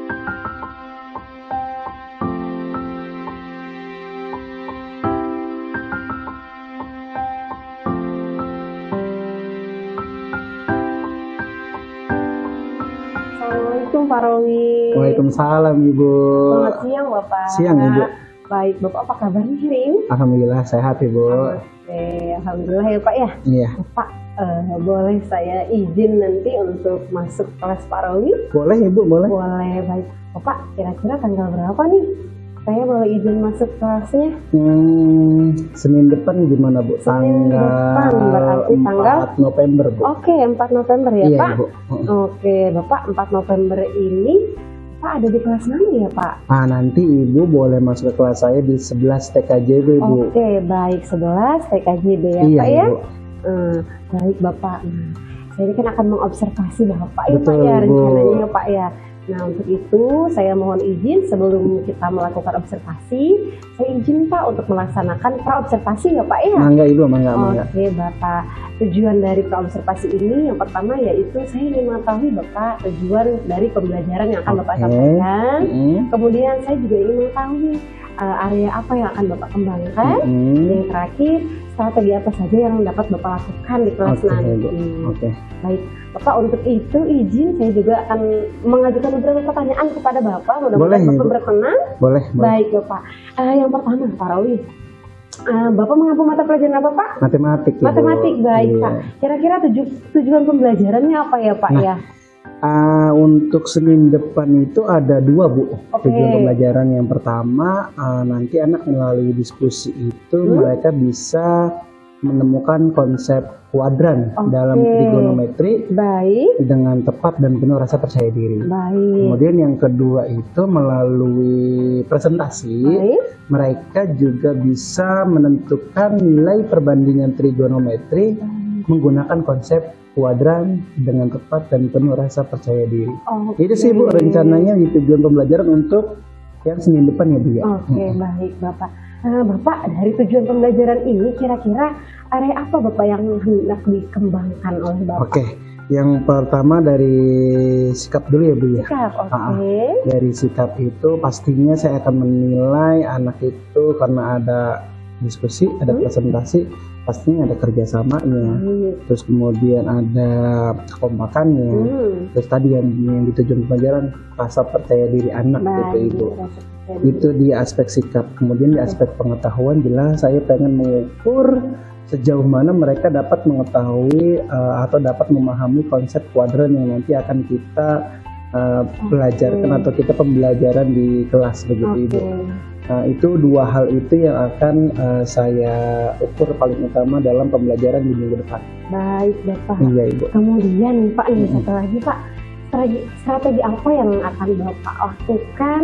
Assalamualaikum Pak Rowi. Waalaikumsalam Ibu. Selamat siang Bapak. Siang Ibu. Baik Bapak, apa kabarnya hari ini? Alhamdulillah sehat Ibu. Oke, alhamdulillah ya Pak ya. Iya. Bapak, boleh saya izin nanti untuk masuk kelas Pak Rowi? Boleh Ibu, boleh. Boleh, baik. Bapak, kira-kira tanggal berapa nih? Saya boleh izin masuk kelasnya? Senin depan gimana Bu? Senin depan, berarti tanggal 4 November Bu. Oke, 4 November ya Iya Pak? Ibu. Oke, Bapak 4 November ini Pak ada di kelas mana ya Pak? Nanti Ibu boleh masuk ke kelas saya di 11 TKJB Bu. Oke, baik, 11 TKJB ya Iya, Pak ya? Ibu. Baik Bapak, saya ini kan akan mengobservasi Bapak ya Pak Betul, ya, Ibu. rencananya Pak ya. Nah untuk itu saya mohon izin sebelum kita melakukan observasi, saya izin Pak untuk melaksanakan praobservasi ya Pak ya? Mangga Ibu, mangga. Oke Bapak, tujuan dari praobservasi ini yang pertama yaitu saya ingin mengetahui Bapak tujuan dari pembelajaran yang akan Bapak sampaikan. Kemudian saya juga ingin mengetahui area apa yang akan Bapak kembangkan. Yang terakhir, strategi apa saja yang dapat Bapak lakukan di kelas nanti. Oke. Baik, Bapak untuk itu izin saya juga akan mengajukan beberapa pertanyaan kepada Bapak. Mudah-mudahan Bapak berkenan. Boleh. Baik Bapak, yang pertama Pak Rawi, Bapak mengampu mata pelajaran apa Pak? Matematik Ibu. Matematik, baik Iya. Pak. Kira-kira tujuan pembelajarannya apa ya Pak ya? Untuk Senin depan itu ada 2 Bu. Oke. Tujuan pembelajaran yang pertama, nanti anak melalui diskusi itu mereka bisa menemukan konsep kuadran dalam trigonometri dengan tepat dan penuh rasa percaya diri. Baik. Kemudian yang kedua itu melalui presentasi mereka juga bisa menentukan nilai perbandingan trigonometri menggunakan konsep kuadran dengan tepat dan penuh rasa percaya diri. Itu sih Bu rencananya di tujuan pembelajaran untuk yang Senin depan ya Bu ya. Oke, baik Bapak. Bapak dari tujuan pembelajaran ini kira-kira area apa Bapak yang hendak dikembangkan oleh Bapak? Oke, yang pertama dari sikap dulu ya Bu ya. Sikap, oke. Dari sikap itu pastinya saya akan menilai anak itu karena ada diskusi, ada presentasi, pastinya ada kerjasamanya, terus kemudian ada kekompakannya, terus tadi yang ditujuan pelajaran rasa percaya diri anak gitu Ibu. Itu di aspek sikap. Kemudian di aspek pengetahuan jelas saya pengen mengukur sejauh mana mereka dapat mengetahui atau dapat memahami konsep kuadran yang nanti akan kita belajarkan atau kita pembelajaran di kelas begitu Ibu. Itu 2 hal itu yang akan saya ukur paling utama dalam pembelajaran di minggu depan. Baik Bapak. Iya Ibu. Kemudian Pak nih satu lagi Pak, strategi apa yang akan Bapak lakukan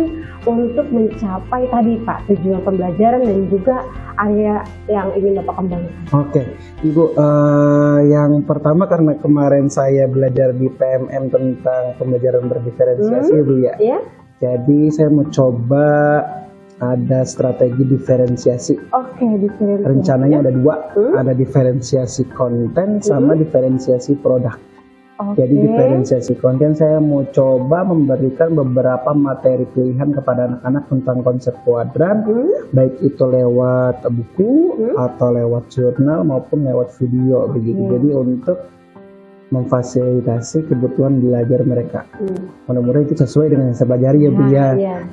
untuk mencapai tadi Pak tujuan pembelajaran dan juga area yang ingin Bapak kembangkan? Oke Ibu, yang pertama karena kemarin saya belajar di PMM tentang pembelajaran berdiferensiasi Ibu ya. Jadi saya mau coba ada strategi diferensiasi. Oke, diferensiasi. Rencananya ada 2, ada diferensiasi konten sama diferensiasi produk. Jadi diferensiasi konten saya mau coba memberikan beberapa materi pilihan kepada anak-anak tentang konsep kuadran, baik itu lewat buku atau lewat jurnal maupun lewat video begitu. Jadi untuk memfasilitasi kebutuhan belajar mereka. Mudah-mudahan itu sesuai dengan yang saya pelajari ya Bu ya.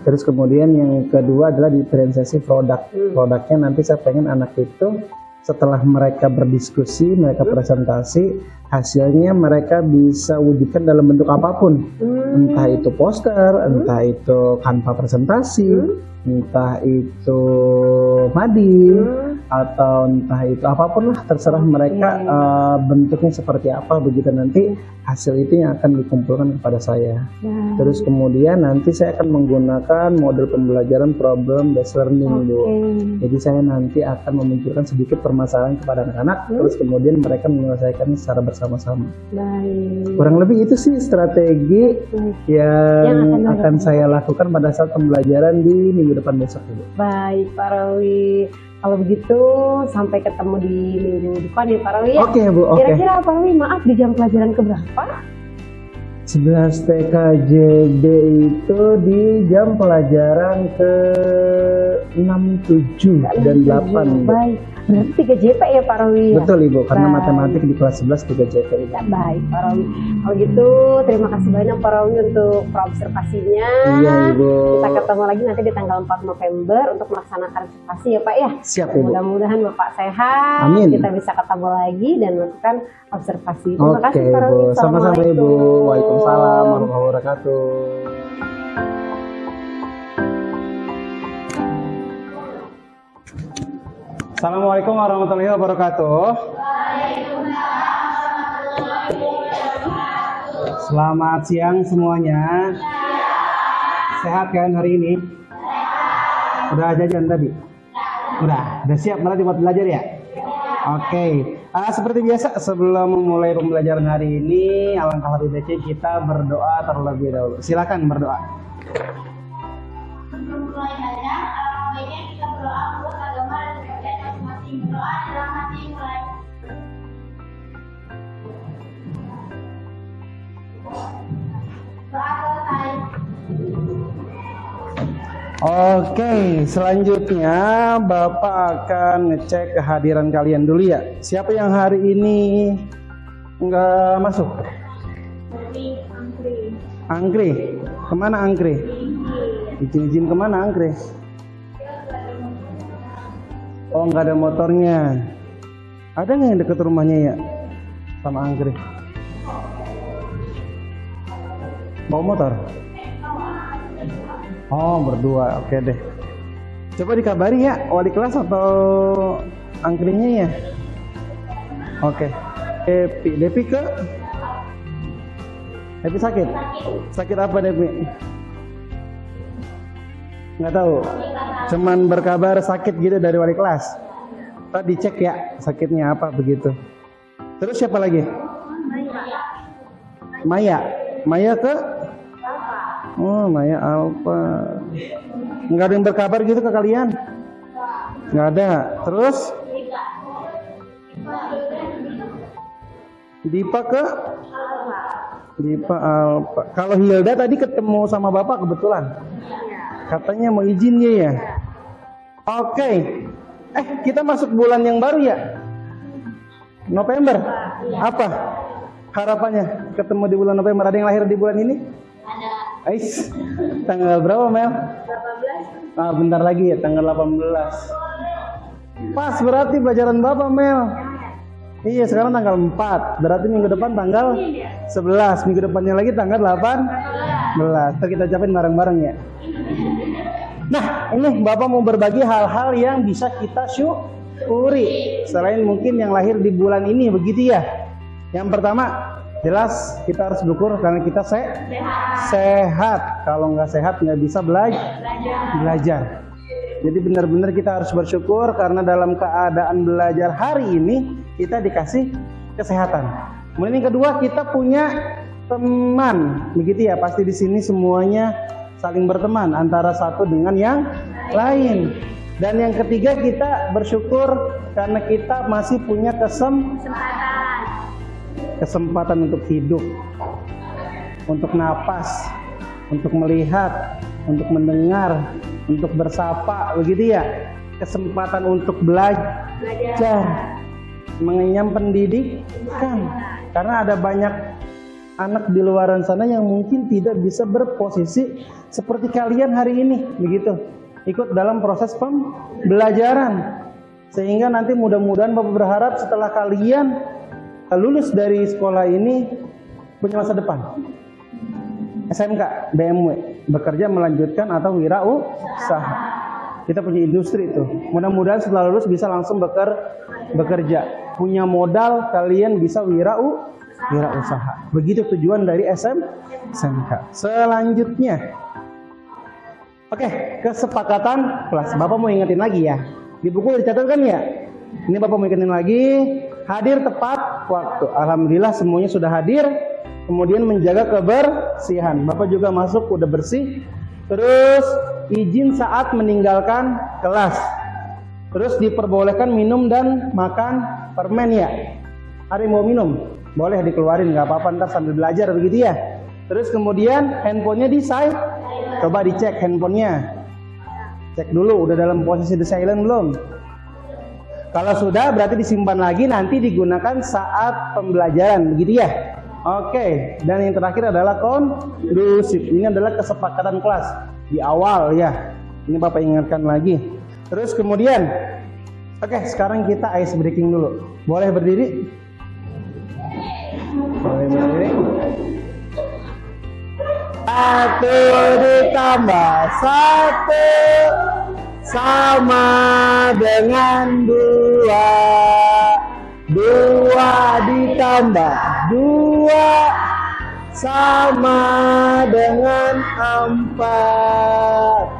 Terus kemudian yang kedua adalah diferensiasi produk. Produknya nanti saya pengen anak itu setelah mereka berdiskusi, mereka presentasi, hasilnya mereka bisa wujudkan dalam bentuk apapun. Entah itu poster, entah itu kanva presentasi, entah itu mading, atau entah itu apapun lah, terserah mereka bentuknya seperti apa begitu, nanti hasil itu yang akan dikumpulkan kepada saya. Terus kemudian nanti saya akan menggunakan model pembelajaran problem based learning Bu. Jadi saya nanti akan memunculkan sedikit permasalahan kepada anak-anak, terus kemudian mereka menyelesaikannya secara bersama-sama. Kurang lebih itu sih strategi yang akan saya lakukan pada saat pembelajaran di minggu depan besok Bu. Baik Pak Rawi, kalau begitu sampai ketemu di minggu depan ya Pak Rawi ya. Oke Bu, oke. Kira-kira Pak Rawi maaf di jam pelajaran keberapa? 11 TKJB itu di jam pelajaran ke 6, 7, dan 8. Baik, berarti 3 JP ya Pak Rawi? Betul Ibu, karena baik. matematik di kelas 11 3 JP. Ya, baik Pak Rawi. Kalau gitu terima kasih banyak Pak Rawi untuk observasinya. Iya Ibu. Kita ketemu lagi nanti di tanggal 4 November untuk melaksanakan observasi ya Pak ya. Siap Ibu. Mudah-mudahan Bapak sehat. Amin. Kita bisa ketemu lagi dan melakukan observasi. Terima Oke kasih Pak Rawi. Ibu, sama-sama Ibu. Waalaikumsalam warahmatullahi wabarakatuh. Assalamualaikum warahmatullahi wabarakatuh. Selamat siang semuanya. Sehat kan hari ini? Udah jajan tadi? Udah siap berarti buat belajar ya? Oke. Seperti biasa sebelum memulai pembelajaran hari ini, alangkah lebih baiknya kita berdoa terlebih dahulu. Silakan berdoa. Sebelum mulai belajar, alangkah baiknya kita berdoa menurut agama dan kepercayaan masing-masing. Doa dalam hati mulai. Doa selesai. Oke, selanjutnya Bapak akan ngecek kehadiran kalian dulu ya. Siapa yang hari ini nggak masuk? Angkri. Kemana Angkri? Izin kemana Angkri? Oh, nggak ada motornya. Ada nggak yang deket rumahnya ya? Sama Angkri. Bawa motor? Oh, berdua. Oke deh. Coba dikabari ya wali kelas atau angkringnya ya. Oke. Depi ke? Depi sakit? Sakit apa Depi? Nggak tahu. Cuman berkabar sakit gitu dari wali kelas. Tadi dicek ya sakitnya apa begitu. Terus siapa lagi? Maya. Maya ke? Oh, Maya Alfa. Nggak ada yang berkabar gitu ke kalian? Nggak ada. Terus? Dipa ke? Dipa Alfa. Kalau Hilda tadi ketemu sama Bapak kebetulan. Katanya mau izin ya. Oke. Kita masuk bulan yang baru ya? November. Apa harapannya ketemu di bulan November? Ada yang lahir di bulan ini? Ais, tanggal berapa Mel? 18. Bentar lagi ya, tanggal 18. Pas berarti pelajaran Bapak Mel. Iya, sekarang tanggal 4. Berarti minggu depan tanggal 11. Minggu depannya lagi tanggal 18. Ntar kita ucapin bareng-bareng ya. Nah, ini Bapak mau berbagi hal-hal yang bisa kita syukuri. Selain mungkin yang lahir di bulan ini, begitu ya. Yang pertama, jelas kita harus bersyukur karena kita sehat. Kalau nggak sehat nggak bisa belajar. Jadi benar-benar kita harus bersyukur karena dalam keadaan belajar hari ini kita dikasih kesehatan. Kemudian yang kedua, kita punya teman, begitu ya. Pasti di sini semuanya saling berteman antara satu dengan yang lain. Dan yang ketiga, kita bersyukur karena kita masih punya kesempatan untuk hidup, untuk napas, untuk melihat, untuk mendengar, untuk bersapa, begitu ya. Kesempatan untuk belajar, mengenyam pendidikan. Karena ada banyak anak di luar sana yang mungkin tidak bisa berposisi seperti kalian hari ini, begitu. Ikut dalam proses pembelajaran. Sehingga nanti mudah-mudahan Bapak berharap setelah kalian lulus dari sekolah ini punya masa depan. SMK, BMW, bekerja melanjutkan atau wirausaha. Kita punya industri itu. Mudah-mudahan setelah lulus bisa langsung bekerja. Punya modal, kalian bisa wirausaha. Begitu tujuan dari SMK. Selanjutnya, oke, kesepakatan kelas. Bapak mau ingetin lagi ya. Di buku dicatatkan ya. Ini Bapak mau ingetin lagi. Hadir tepat waktu. Alhamdulillah semuanya sudah hadir. Kemudian menjaga kebersihan. Bapak juga masuk udah bersih. Terus izin saat meninggalkan kelas. Terus diperbolehkan minum dan makan permen ya. Ada yang mau minum? Boleh dikeluarin, nggak apa-apa, ntar sambil belajar begitu ya. Terus kemudian handphonenya coba dicek handphonenya. Cek dulu udah dalam posisi the silent belum. Kalau sudah berarti disimpan lagi, nanti digunakan saat pembelajaran, begitu ya. Oke, dan yang terakhir adalah kondusif. Ini adalah kesepakatan kelas di awal ya. Ini Bapak ingatkan lagi. Terus kemudian, oke, sekarang kita ice breaking dulu. Boleh berdiri? Boleh berdiri. 1 ditambah 1 sama dengan 2. 2 ditambah 2 sama dengan 4.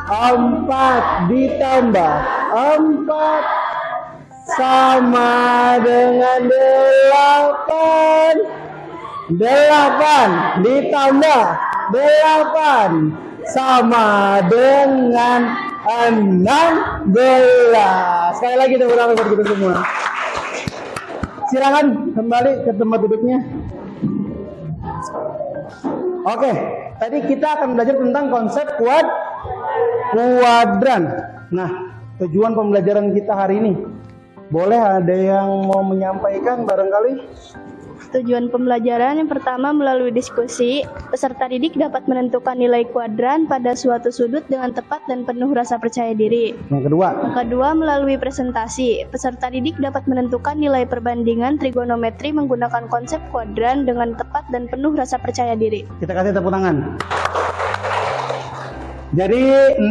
4 ditambah 4 sama dengan 8. 8 ditambah 8 sama dengan 16. Sekali lagi tepuk tangan buat kita semua. Silakan kembali ke tempat duduknya. Oke, tadi kita akan belajar tentang konsep kuadran. Nah, tujuan pembelajaran kita hari ini. Boleh ada yang mau menyampaikan barangkali? Tujuan pembelajaran yang pertama, melalui diskusi, peserta didik dapat menentukan nilai kuadran pada suatu sudut dengan tepat dan penuh rasa percaya diri. Yang kedua, melalui presentasi, peserta didik dapat menentukan nilai perbandingan trigonometri menggunakan konsep kuadran dengan tepat dan penuh rasa percaya diri. Kita kasih tepuk tangan. Jadi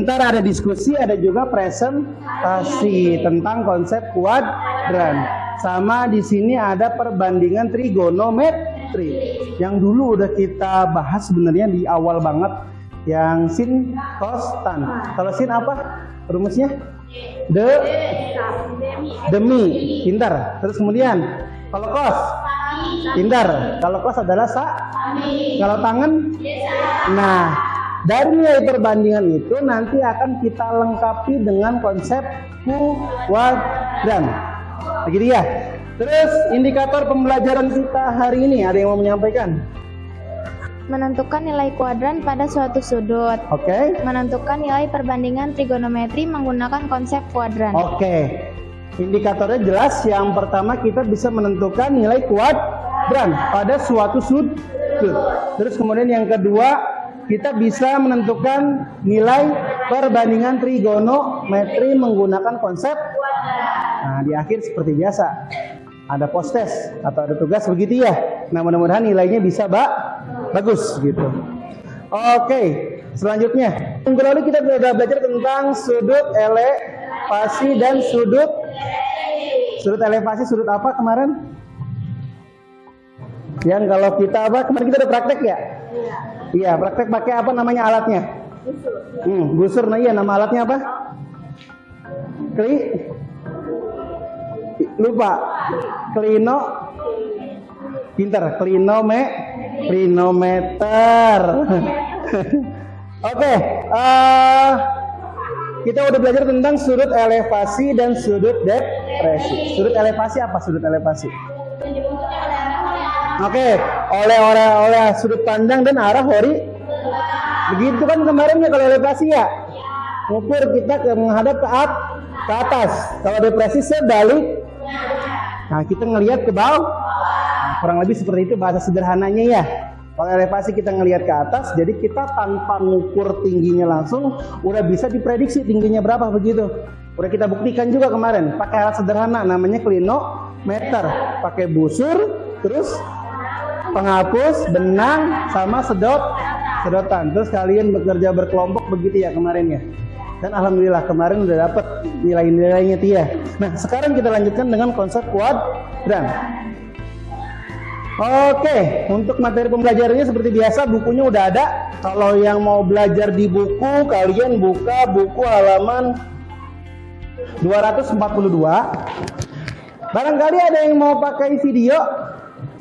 ntar ada diskusi, ada juga presentasi tentang konsep kuadran. Sama di sini ada perbandingan trigonometri yang dulu udah kita bahas sebenarnya di awal banget, yang sin, cos, tan. Kalau sin apa rumusnya? Demi. Pintar. Terus kemudian kalau cos, pintar. Kalau cos adalah Kalau tangan, nah dari nilai perbandingan itu nanti akan kita lengkapi dengan konsep kuadran. Begitu ya. Terus indikator pembelajaran kita hari ini, ada yang mau menyampaikan? Menentukan nilai kuadran pada suatu sudut. Oke. Menentukan nilai perbandingan trigonometri menggunakan konsep kuadran. Oke. Indikatornya jelas. Yang pertama kita bisa menentukan nilai kuadran pada suatu sudut. Terus kemudian yang kedua, kita bisa menentukan nilai perbandingan trigonometri menggunakan konsep. Nah, di akhir seperti biasa ada post test atau ada tugas begitu ya. Nah, mudah-mudahan nilainya bisa bagus gitu. Oke, selanjutnya minggu lalu kita sudah belajar tentang sudut elevasi dan sudut elevasi. Sudut apa kemarin? Yang kalau kita kemarin kita udah praktek ya? Iya, praktek pakai apa namanya alatnya? Busur. Nah iya, nama alatnya apa? Klino. Pintar. Klinometer. Oke, kita udah belajar tentang sudut elevasi dan sudut depresi. Sudut elevasi apa? Sudut elevasi. Oke, oleh sudut pandang dan arah begitu kan kemarin ya kalau elevasi ya. Ngukur kita menghadap ke atas. Kalau depresi sebalik. Nah, kita ngelihat ke bawah. Kurang lebih seperti itu bahasa sederhananya ya. Kalau elevasi kita ngelihat ke atas, jadi kita tanpa ngukur tingginya langsung udah bisa diprediksi tingginya berapa begitu. Udah kita buktikan juga kemarin pakai alat sederhana namanya klinometer, pakai busur, terus penghapus, benang, sama sedotan. Terus kalian bekerja berkelompok begitu ya kemarin ya. Dan alhamdulillah kemarin udah dapet nilai-nilainya Tia. Nah, sekarang kita lanjutkan dengan konsep kuadran. Oke, untuk materi pembelajarannya seperti biasa bukunya udah ada. Kalau yang mau belajar di buku, kalian buka buku halaman 242. Barangkali ada yang mau pakai video,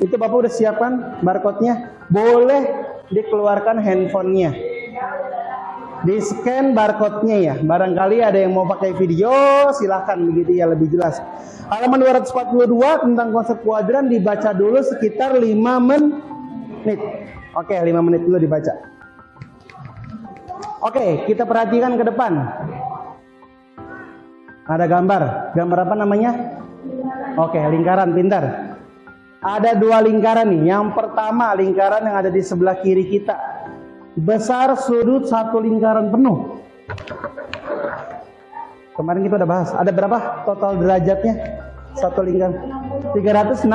itu Bapak udah siapkan barcode-nya. Boleh dikeluarkan handphonenya, di scan barcode-nya ya. Barangkali ada yang mau pakai video, silahkan begitu ya lebih jelas. Halaman 242 tentang konsep kuadran dibaca dulu sekitar 5 menit. Oke, 5 menit dulu dibaca. Oke, kita perhatikan ke depan. Ada gambar. Gambar apa namanya? Oke, lingkaran, pintar. Ada 2 lingkaran nih. Yang pertama lingkaran yang ada di sebelah kiri kita. Besar sudut 1 lingkaran penuh. Kemarin kita udah bahas. Ada berapa total derajatnya? 1 lingkaran. 306.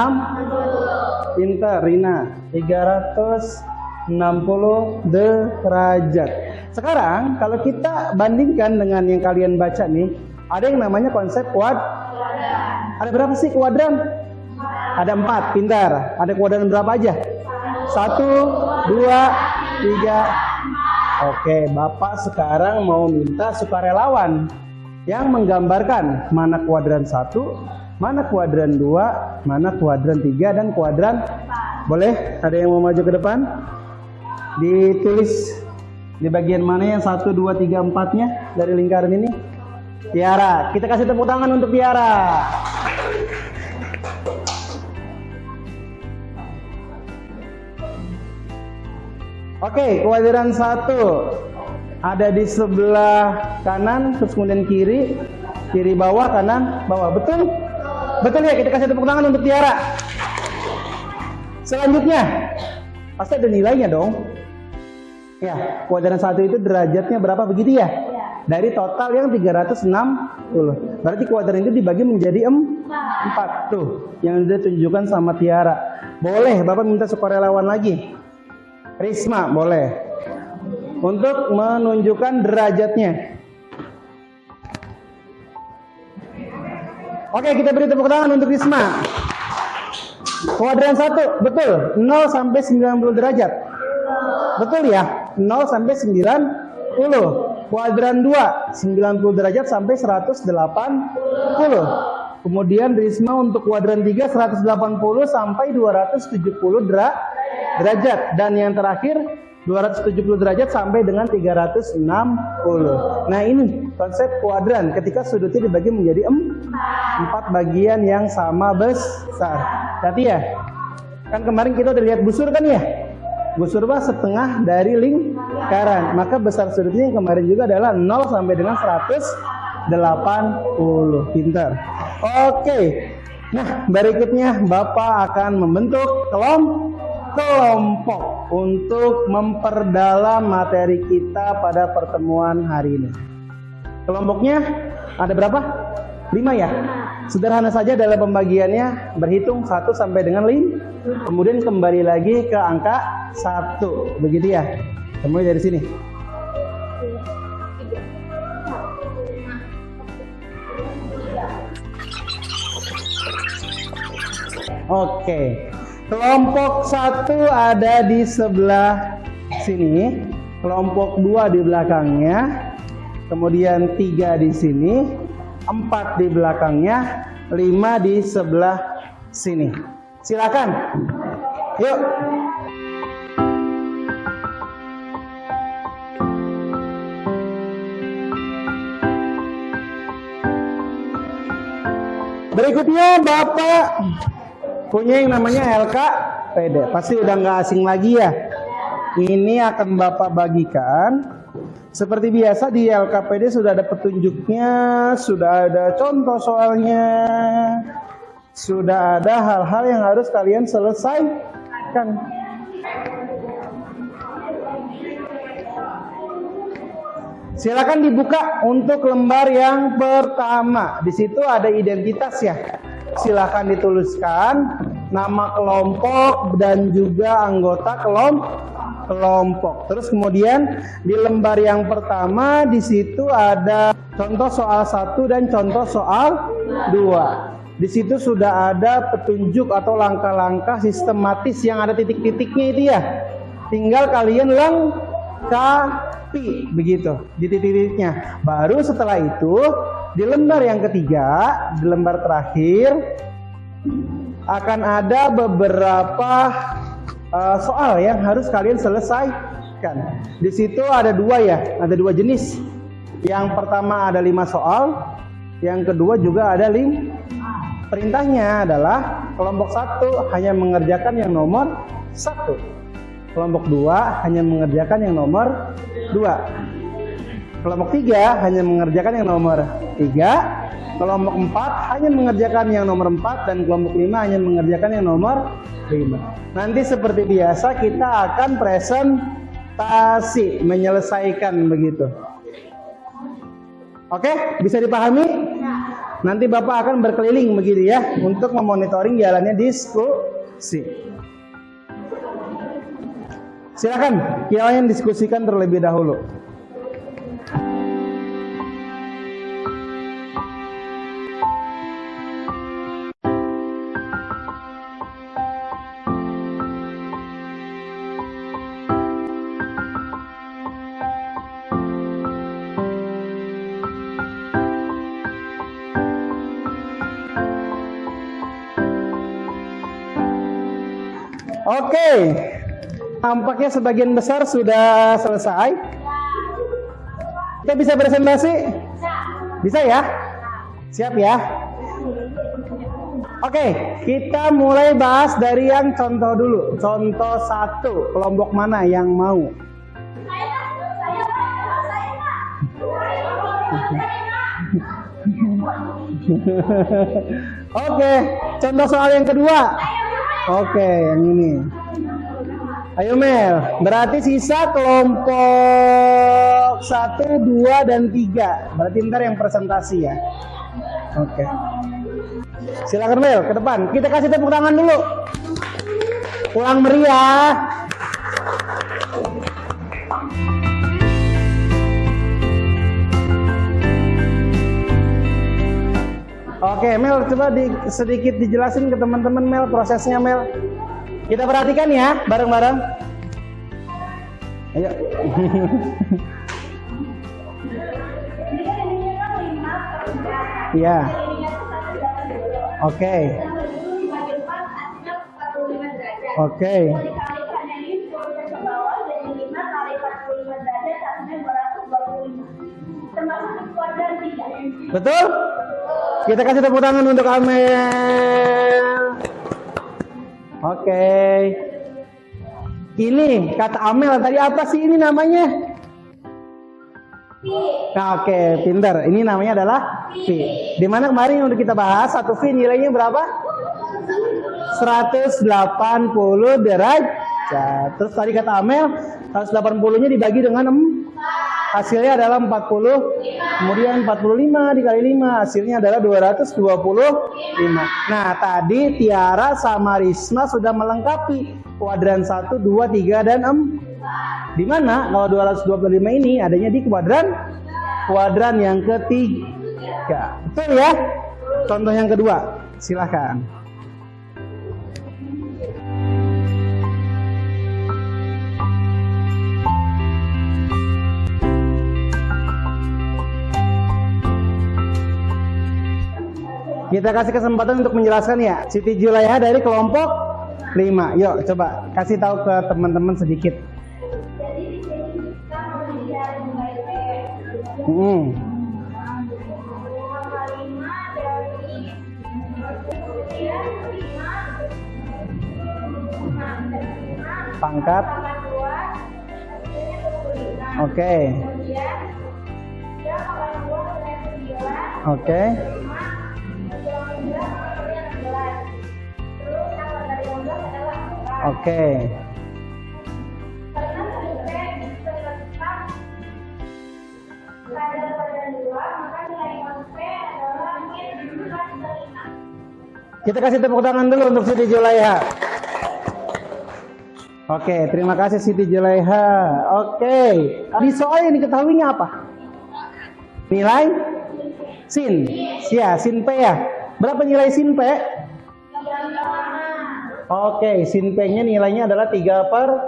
Pintar, Rina. 360 derajat. Sekarang kalau kita bandingkan dengan yang kalian baca nih, ada yang namanya konsep kuadran. Ada berapa sih kuadran? Ada 4, pintar. Ada kuadran berapa aja? 1, 2, 3. Oke, Bapak sekarang mau minta sukarelawan yang menggambarkan mana kuadran 1, mana kuadran 2, mana kuadran 3, dan kuadran 4. Boleh? Ada yang mau maju ke depan? Ditulis di bagian mana yang 1, 2, 3, 4-nya dari lingkaran ini. Tiara, kita kasih tepuk tangan untuk Tiara. Oke, kuadran 1 ada di sebelah kanan, terus kemudian kiri bawah, kanan bawah. Betul? Betul ya, kita kasih tepuk tangan untuk Tiara. Selanjutnya, pasti ada nilainya dong. Ya, kuadran 1 itu derajatnya berapa begitu ya? Dari total yang 360. Berarti kuadran itu dibagi menjadi 4. Tuh, yang ditunjukkan sama Tiara. Boleh, Bapak minta sukarelawan lagi. Risma, boleh. Untuk menunjukkan derajatnya. Oke, kita beri tepuk tangan untuk Risma. Kuadran 1, betul. 0 sampai 90 derajat. Betul ya? 0 sampai 90. Kuadran 2, 90 derajat sampai 180. Kemudian Risma untuk kuadran 3, 180 sampai 270 derajat. Dan yang terakhir 270 derajat sampai dengan 360. Nah, ini konsep kuadran ketika sudutnya dibagi menjadi 4 bagian yang sama besar. Berarti ya, kan kemarin kita udah lihat busur kan ya? Busur mah setengah dari lingkaran. Maka besar sudutnya yang kemarin juga adalah 0 sampai dengan 180. Pintar. Oke. Nah, berikutnya Bapak akan membentuk kelompok untuk memperdalam materi kita pada pertemuan hari ini. Kelompoknya ada berapa? 5 ya? Sederhana saja dalam pembagiannya, berhitung 1 sampai dengan 5. Kemudian kembali lagi ke angka 1. Begitu ya? Mulai dari sini. Oke. Kelompok 1 ada di sebelah sini. Kelompok 2 di belakangnya. Kemudian 3 di sini. 4 di belakangnya, 5 di sebelah sini. Silakan. Yuk. Berikutnya Bapak punya yang namanya LKPD. Pasti udah nggak asing lagi ya. Ini akan Bapak bagikan. Seperti biasa di LKPD sudah ada petunjuknya, sudah ada contoh soalnya, sudah ada hal-hal yang harus kalian selesaikan. Silakan dibuka untuk lembar yang pertama. Di situ ada identitas ya. Silakan dituliskan nama kelompok dan juga anggota kelompok. Terus kemudian di lembar yang pertama di situ ada contoh soal 1 dan contoh soal 2. Di situ sudah ada petunjuk atau langkah-langkah sistematis yang ada titik-titiknya itu ya. Tinggal kalian lengkapi begitu di titik-titiknya. Baru setelah itu di lembar yang ketiga, di lembar terakhir akan ada beberapa soal yang harus kalian selesaikan. Di situ ada 2 ya, ada 2 jenis. Yang pertama ada 5 soal, yang kedua juga ada 5. Perintahnya adalah kelompok 1 hanya mengerjakan yang nomor 1. Kelompok 2 hanya mengerjakan yang nomor 2. Kelompok 3 hanya mengerjakan yang nomor 3. Kelompok 4 hanya mengerjakan yang nomor 4. Dan kelompok 5 hanya mengerjakan yang nomor 5. Nanti seperti biasa kita akan presentasi, menyelesaikan begitu. Oke, bisa dipahami? Nanti Bapak akan berkeliling begitu ya untuk memonitoring jalannya diskusi. Silakan, kalian diskusikan terlebih dahulu. Oke, tampaknya sebagian besar sudah selesai. Kita bisa presentasi? Bisa ya? Siap ya? Oke, kita mulai bahas dari yang contoh dulu. Contoh 1, kelompok mana yang mau? Oke, contoh soal yang kedua. Oke, yang ini. Ayo Mel, berarti sisa kelompok 1, 2, dan 3. Berarti ntar yang presentasi ya. Oke. Silakan Mel, ke depan. Kita kasih tepuk tangan dulu. Pulang meriah. Oke, Mel, coba sedikit dijelasin ke teman-teman Mel, prosesnya Mel. Kita perhatikan ya, bareng-bareng. Ayo. Iya. Oke. Oke. Betul? Kita kasih tepuk tangan untuk Amel. Oke. Ini kata Amel tadi apa sih ini namanya? Nah, oke, pintar. Ini namanya adalah V. Dimana kemarin yang udah kita bahas, 1 V nilainya berapa? 180 derajat. Terus tadi kata Amel, 180-nya dibagi dengan 4. Hasilnya adalah 40. Kemudian 45 dikali 5, hasilnya adalah 225. Nah, tadi Tiara sama Risma sudah melengkapi kuadran 1, 2, 3, dan 4. Dimana kalau 225 ini adanya di kuadran yang ketiga. Betul ya? Contoh yang kedua, silahkan. Kita kasih kesempatan untuk menjelaskan ya. Siti Julaiha dari kelompok 5. Yuk, coba kasih tahu ke teman-teman sedikit. Jadi di sini kita mencari nilai P. Pangkat. Oke. Oke. Oke. Kita kasih tepuk tangan dulu untuk Siti Julaiha. Oke, terima kasih Siti Julaiha. Oke, di soal yang diketahuinya apa? Nilai sin. Ya, sin P ya. Berapa nilai sin P? Oke, sin P-nya nilainya adalah 3/5.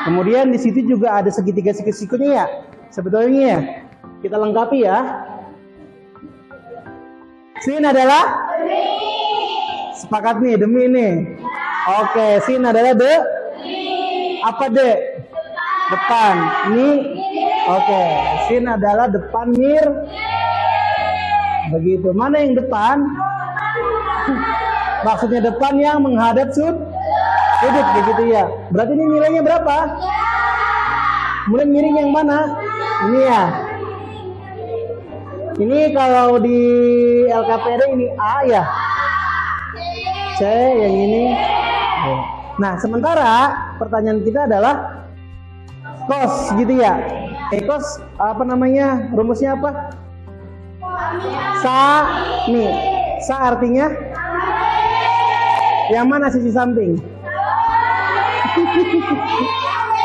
Kemudian di situ juga ada segitiga siku-sikunya ya. Sebetulnya ya. Kita lengkapi ya. Sin adalah sepakat nih demi ini. Oke, sin adalah apa depan. Ini oke, sin adalah depan begitu. Mana yang depan? Maksudnya depan yang menghadap Sudut begitu ya. Berarti ini nilainya berapa? Mulai miring yang mana? Ini ya. Ini kalau di LKPD ini A ya. C yang ini. Nah, sementara pertanyaan kita adalah kos gitu ya. Kos apa namanya? Rumusnya apa? Sa nih. Sa artinya yang mana sisi samping?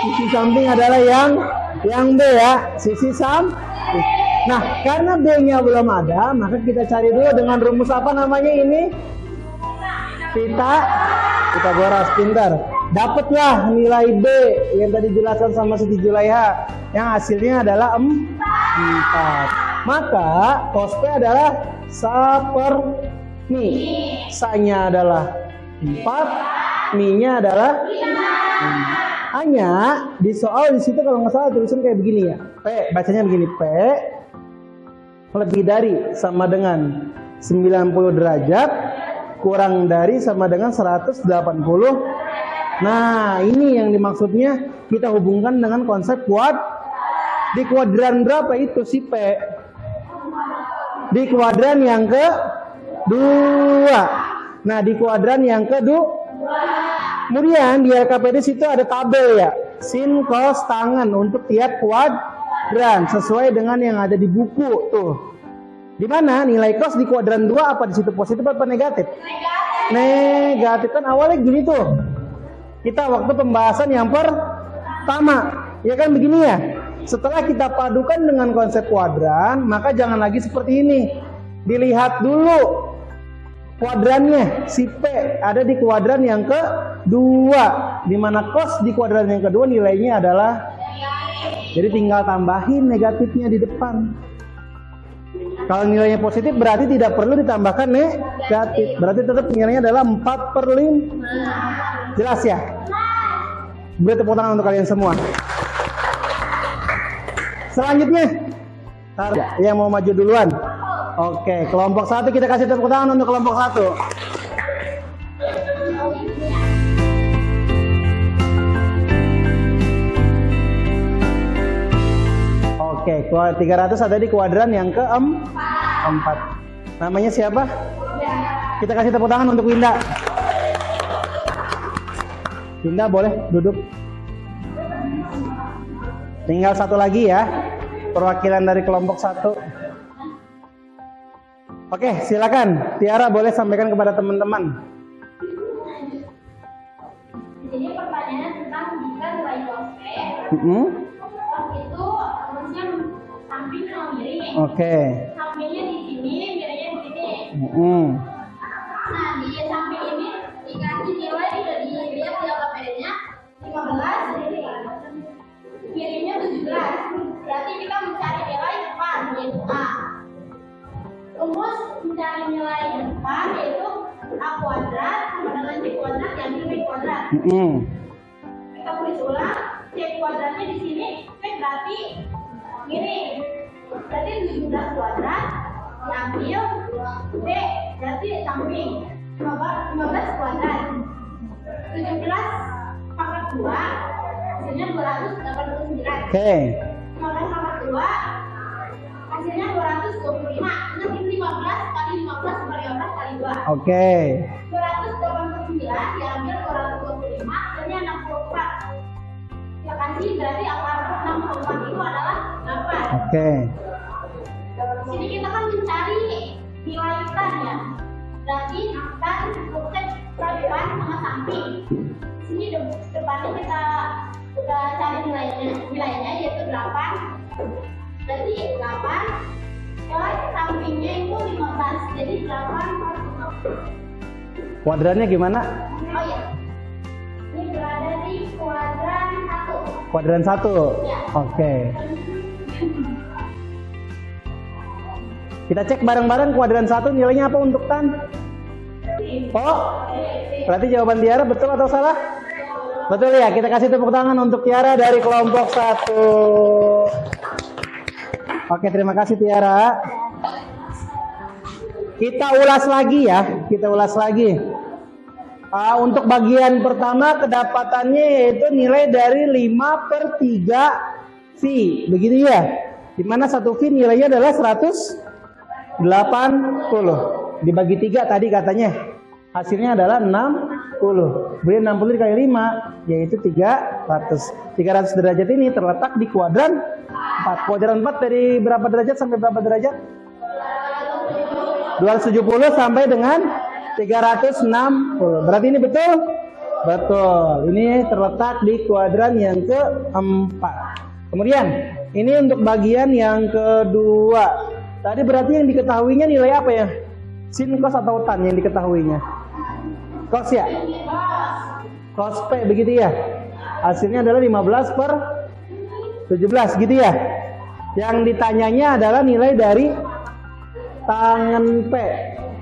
Sisi samping adalah yang B ya, sisi samping. Nah, karena B-nya belum ada, maka kita cari dulu dengan rumus apa namanya ini? Pitagoras, pintar. Dapatlah nilai B yang tadi dijelaskan sama Siti Julaiha, yang hasilnya adalah 4. Maka cos P adalah sapermi. Sa-nya adalah 4, mi-nya adalah 5. Hanya di soal di situ kalau nggak salah tulisan kayak begini ya. P bacanya begini, P lebih dari sama dengan 90 derajat kurang dari sama dengan 180. Nah, ini yang dimaksudnya kita hubungkan dengan konsep di kuadran berapa itu si P? Di kuadran yang kedua. Nah, di kuadran yang kedua. Kemudian di LKPD situ ada tabel ya, sin, cos, tangen untuk tiap kuadran sesuai dengan yang ada di buku tuh. Di mana nilai cos di kuadran 2 apa di situ positif apa negatif? Negatif kan awalnya gini tuh. Kita waktu pembahasan yang pertama, ya kan begini ya. Setelah kita padukan dengan konsep kuadran, maka jangan lagi seperti ini. Dilihat dulu kuadrannya, si P ada di kuadran yang kedua, di mana cos di kuadran yang kedua nilainya adalah, jadi tinggal tambahin negatifnya di depan. Kalau nilainya positif berarti tidak perlu ditambahkan negatif, berarti tetap nilainya adalah 4/5. Jelas ya? Beri tepuk tangan untuk kalian semua. Selanjutnya, yang mau maju duluan. Oke, kelompok 1 kita kasih tepuk tangan untuk kelompok 1. Oke, 300 ada di kuadran yang keempat. Namanya siapa? Kita kasih tepuk tangan untuk Winda. Winda boleh duduk. Tinggal satu lagi ya, perwakilan dari kelompok 1. Oke, silakan. Tiara boleh sampaikan kepada teman-teman. Jadi pertanyaannya tentang jika nilai cos P itu harusnya samping sama miring. Oke. Sampingnya di sini, miringnya di sini. Nah, di samping ini dikasih nilai udah dilihat di LKPD-nya 15, miringnya 17. Berarti kita mencari nilai depan yaitu A. Rumus mencari nilai depan yaitu A kuadrat sama dengan C kuadrat yang B kuadrat. Kita tulis ulang, C kuadratnya di sini, P berarti miring. Berarti 17 kuadrat diambil, B berarti samping, 15 kuadrat. 17 pangkat 2 hasilnya 289. Oke. 15 pangkat 2 hasilnya 225. Nanti 15 kali 15 per 15 kali 2. Oke. 289 diambil 225 hasilnya 64. Ya kasih berarti akar 64 itu adalah 8. Oke. Sini kita kan mencari nilai tan ya. Berarti tan konsep depan sama samping. Sini depannya kita udah cari nilainya yaitu 8. Berarti 8 plus sampingnya itu 15. Jadi 8 plus 15. Kuadrannya gimana? Oh ya. Ini berada di kuadran 1. Kuadran 1. Ya. Oke. Kita cek bareng-bareng kuadran 1 nilainya apa untuk tan? Oh, berarti jawaban Tiara betul atau salah? Betul ya, kita kasih tepuk tangan untuk Tiara dari kelompok 1. Oke, terima kasih Tiara. Kita ulas lagi ya, kita ulas lagi. Untuk bagian pertama kedapatannya yaitu nilai dari 5/3 V, begitu ya. Dimana 1 V nilainya adalah 180. Dibagi 3 tadi katanya. Hasilnya adalah 60. Kemudian 60 dikali 5 yaitu 300. 300 derajat ini terletak di kuadran 4. Kuadran 4 dari berapa derajat sampai berapa derajat? 270 sampai dengan 360. Berarti ini betul? Betul. Ini terletak di kuadran yang keempat. Kemudian ini untuk bagian yang kedua. Tadi berarti yang diketahuinya nilai apa ya? Sin, cos atau tan yang diketahuinya? Cos ya? Cos P begitu ya? Hasilnya adalah 15/17 gitu ya? Yang ditanyanya adalah nilai dari tangan P.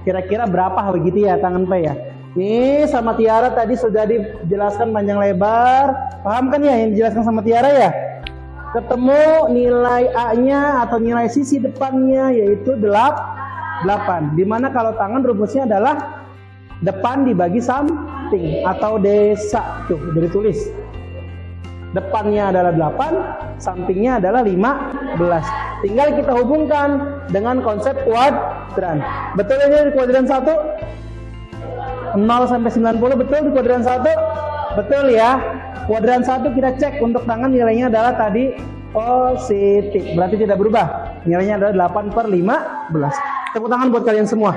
Kira-kira berapa begitu ya tangan P ya? Ini sama Tiara tadi sudah dijelaskan panjang lebar. Paham kan ya yang dijelaskan sama Tiara ya? Ketemu nilai A-nya atau nilai sisi depannya yaitu 8. Dimana kalau tangan rumusnya adalah depan dibagi samping atau desa. Tuh, udah ditulis. Depannya adalah 8, sampingnya adalah 15. Tinggal kita hubungkan dengan konsep kuadran. Betul ini di kuadran 1? 0 sampai 90 betul di kuadran 1? Betul ya. Kuadran 1 kita cek untuk tangan nilainya adalah tadi positif. Berarti tidak berubah. Nilainya adalah 8/15. Tepuk tangan buat kalian semua.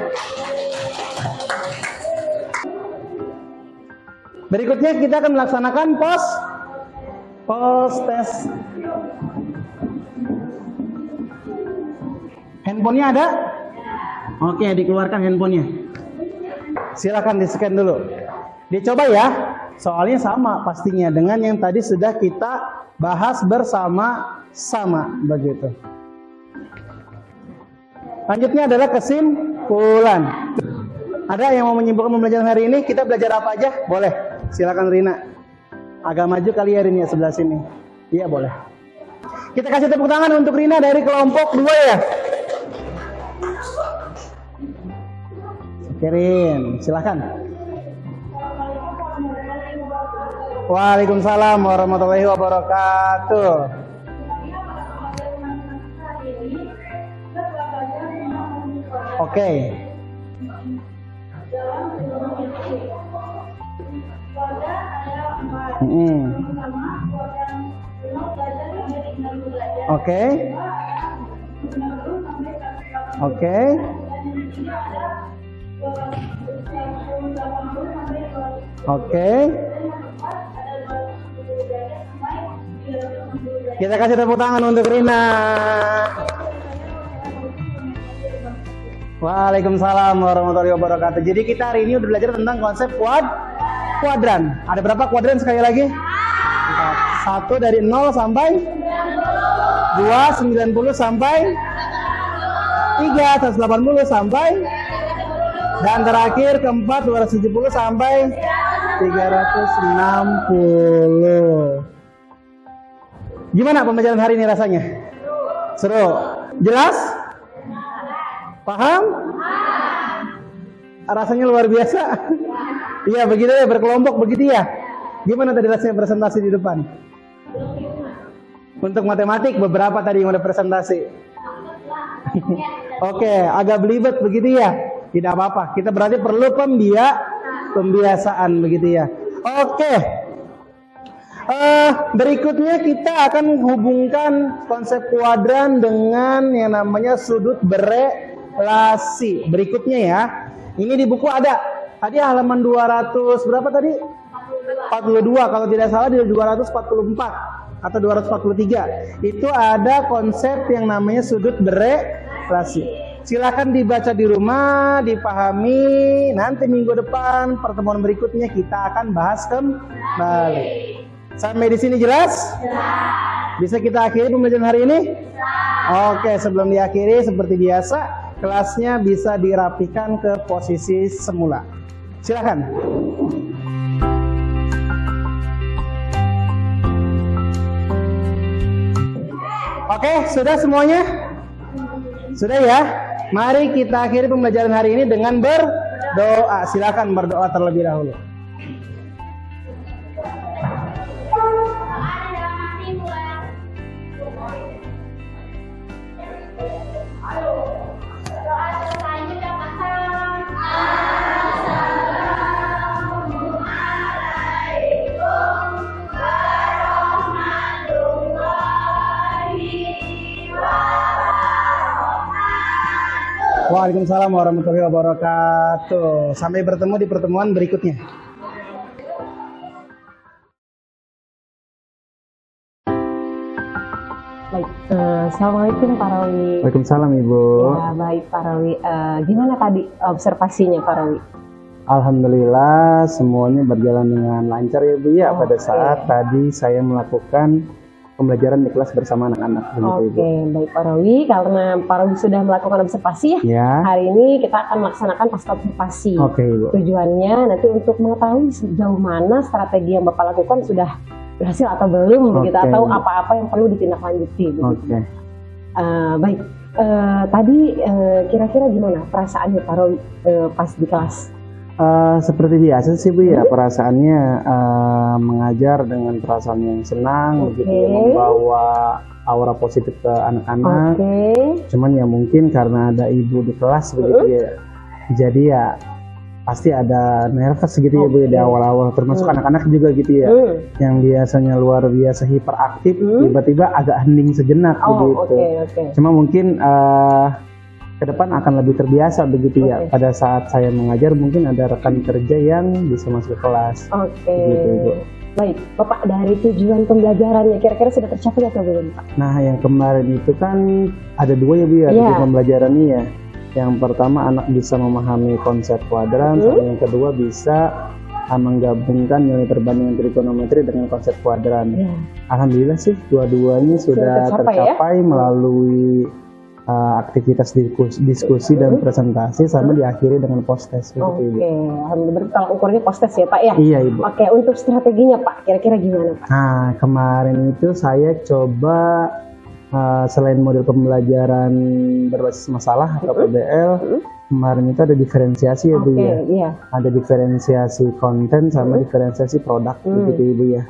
Berikutnya kita akan melaksanakan post test. Handphonenya ada? Oke, dikeluarkan handphonenya. Silakan di-scan dulu. Dicoba ya. Soalnya sama pastinya dengan yang tadi sudah kita bahas bersama-sama begitu. Lanjutnya adalah kesimpulan. Ada yang mau menyimpulkan pembelajaran hari ini? Kita belajar apa aja? Boleh. Silakan Rina. Agak maju kali ya Rina sebelah sini. Iya boleh. Kita kasih tepuk tangan untuk Rina dari kelompok 2 ya. Kirim, silakan. Waalaikumsalam warahmatullahi wabarakatuh. Oke. Oke. Oke. Oke. Kita kasih tepuk tangan untuk Rina. Waalaikumsalam warahmatullahi wabarakatuh. Jadi kita hari ini udah belajar tentang konsep kuadran. Ada berapa kuadran sekali lagi? 1 dari 0 sampai 2, 90 sampai 3, 180 sampai, dan terakhir keempat 270 sampai 360. Gimana pembelajaran hari ini rasanya? Seru? Jelas? Paham? Rasanya luar biasa. Iya begitu ya, berkelompok begitu ya. Gimana tadi rasanya presentasi di depan? Untuk matematik beberapa tadi yang udah presentasi. Oke, agak belibet begitu ya. Tidak apa-apa. Kita berarti perlu pembiasaan begitu ya. Oke. Berikutnya kita akan hubungkan konsep kuadran dengan yang namanya sudut berelasi. Berikutnya ya. Ini di buku ada. Tadi halaman 200 berapa tadi? 42 kalau tidak salah, di 244 atau 243. Itu ada konsep yang namanya sudut berelasi. Silakan dibaca di rumah, dipahami. Nanti minggu depan pertemuan berikutnya kita akan bahas kembali. Sampai di sini jelas? Bisa kita akhiri pembelajaran hari ini? Oke, sebelum diakhiri seperti biasa, kelasnya bisa dirapikan ke posisi semula. Silakan. Oke, sudah semuanya? Sudah ya? Mari kita akhiri pembelajaran hari ini dengan berdoa. Silakan berdoa terlebih dahulu. Waalaikumsalam warahmatullahi wabarakatuh. Sampai bertemu di pertemuan berikutnya. Baik, Assalamualaikum Pak Rawi. Waalaikumsalam Ibu. Ya baik Pak Rawi, gimana tadi observasinya Pak Rawi? Alhamdulillah semuanya berjalan dengan lancar ya Bu ya. Pada saat tadi saya melakukan pembelajaran di kelas bersama anak-anak. Oke, baik Pak Rawi, karena Pak Rawi sudah melakukan observasi ya. Hari ini kita akan melaksanakan pasca observasi. Oke Ibu. Tujuannya nanti untuk mengetahui sejauh mana strategi yang Bapak lakukan sudah berhasil atau belum, begitu, atau apa-apa yang perlu ditindaklanjuti. Oke. Baik, tadi kira-kira gimana perasaannya Pak Rawi pas di kelas? Seperti biasa sih Bu ya, perasaannya mengajar dengan perasaan yang senang, begitu, membawa aura positif ke anak-anak. Cuman ya mungkin karena ada ibu di kelas begitu ya, jadi ya pasti ada nervous gitu ya Bu ya di awal-awal, termasuk anak-anak juga gitu ya, yang biasanya luar biasa hiperaktif, tiba-tiba agak hening sejenak begitu. Cuma mungkin ke depan akan lebih terbiasa begitu ya. Pada saat saya mengajar mungkin ada rekan kerja yang bisa masuk kelas. Begitu, Bu. Baik, Bapak, dari tujuan pembelajarannya kira-kira sudah tercapai atau belum Pak? Nah, yang kemarin itu kan ada dua ya Bu ya, tujuan pembelajarannya ya. Yang pertama anak bisa memahami konsep kuadran, sama yang kedua bisa menggabungkan nilai perbandingan trigonometri dengan konsep kuadran. Alhamdulillah sih dua-duanya sudah tercapai melalui aktivitas diskusi dan presentasi, sama diakhiri dengan post-test. Alhamdulillah, kalau ukurnya post-test ya Pak ya? Iya Ibu. Oke, untuk strateginya Pak, kira-kira gimana Pak? Nah, kemarin itu saya coba selain model pembelajaran berbasis masalah atau PBL, kemarin itu ada diferensiasi ya Bu ya. Ada diferensiasi konten sama diferensiasi produk begitu Ibu ya.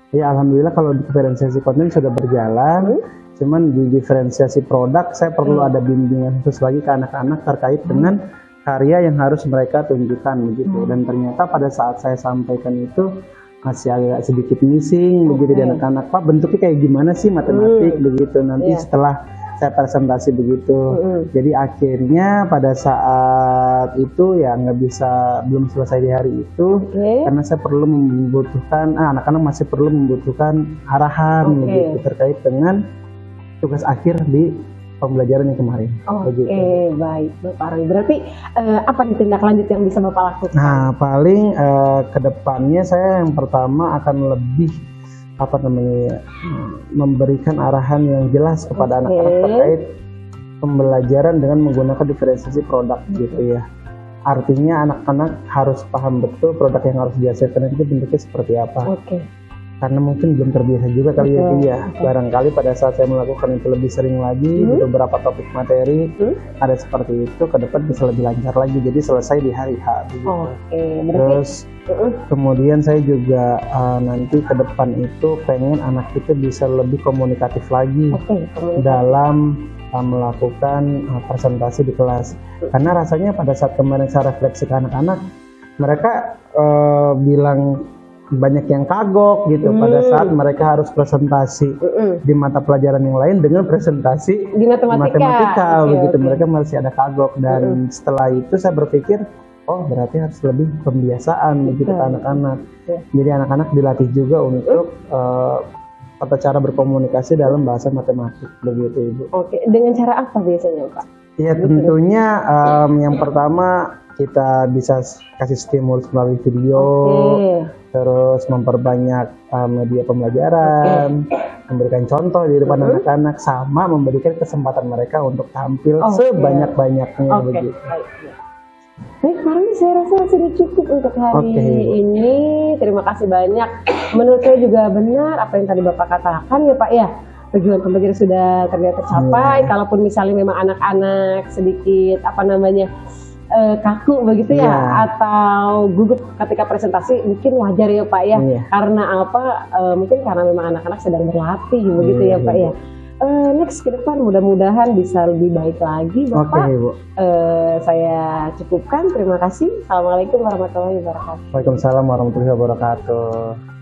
Ya alhamdulillah kalau diferensiasi konten sudah berjalan, cuman di diferensiasi produk saya perlu ada bimbingan khusus lagi ke anak-anak terkait dengan karya yang harus mereka tunjukkan begitu. Dan ternyata pada saat saya sampaikan itu masih agak sedikit missing begitu di anak-anak. Pak, bentuknya kayak gimana sih matematik begitu, nanti setelah saya presentasi begitu. Jadi akhirnya pada saat itu ya belum selesai di hari itu, karena saya perlu membutuhkan anak-anak masih perlu membutuhkan arahan begitu terkait dengan tugas akhir di pembelajaran yang kemarin. Baik Bapak Rawi. Berarti apa nih tindak lanjut yang bisa Bapak lakukan? Nah, paling kedepannya saya yang pertama akan lebih memberikan arahan yang jelas kepada anak-anak terkait pembelajaran dengan menggunakan diferensiasi produk gitu ya. Artinya anak-anak harus paham betul produk yang harus dihasilkan itu bentuknya seperti apa. Karena mungkin belum terbiasa juga kali ya dia. Barangkali pada saat saya melakukan itu lebih sering lagi di beberapa topik materi ada seperti itu, ke depan bisa lebih lancar lagi. Jadi selesai di hari H. Terus kemudian saya juga nanti ke depan itu pengen anak itu bisa lebih komunikatif lagi dalam melakukan presentasi di kelas. Karena rasanya pada saat kemarin saya refleksi ke anak-anak, mereka bilang banyak yang kagok gitu pada saat mereka harus presentasi di mata pelajaran yang lain dengan presentasi di matematika begitu. Mereka masih ada kagok, dan setelah itu saya berpikir berarti harus lebih pembiasaan begitu ke anak-anak. Jadi anak-anak dilatih juga untuk tata cara berkomunikasi dalam bahasa matematik begitu Ibu. Dengan cara apa biasanya Pak? Ya tentunya yang pertama kita bisa kasih stimulus melalui video, terus memperbanyak media pembelajaran, memberikan contoh di depan anak-anak, sama memberikan kesempatan mereka untuk tampil sebanyak-banyaknya begitu. Baik, Marni, saya rasa sudah cukup untuk hari ini. Terima kasih banyak. Menurut saya juga benar apa yang tadi Bapak katakan ya Pak ya. Tujuan pembelajaran sudah terlihat tercapai. Kalaupun misalnya memang anak-anak sedikit kaku begitu ya, atau gugup ketika presentasi, mungkin wajar ya Pak ya. Karena mungkin karena memang anak-anak sedang berlatih begitu ya Pak ya. Next ke depan mudah-mudahan bisa lebih baik lagi Bapak. Ibu. Saya cukupkan, terima kasih. Assalamualaikum warahmatullahi wabarakatuh. Waalaikumsalam warahmatullahi wabarakatuh.